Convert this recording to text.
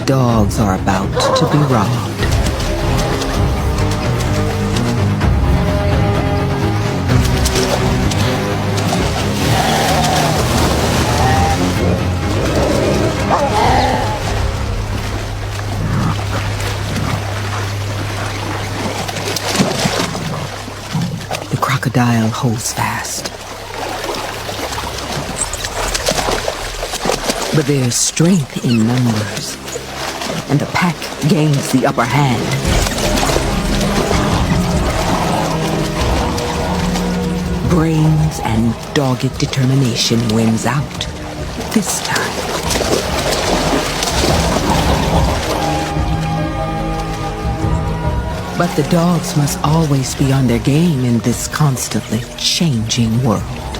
dogs are about to be robbed. The crocodile holds fast. But there's strength in numbers, and the pack gains the upper hand. Brains and dogged determination wins out this time. But the dogs must always be on their game in this constantly changing world.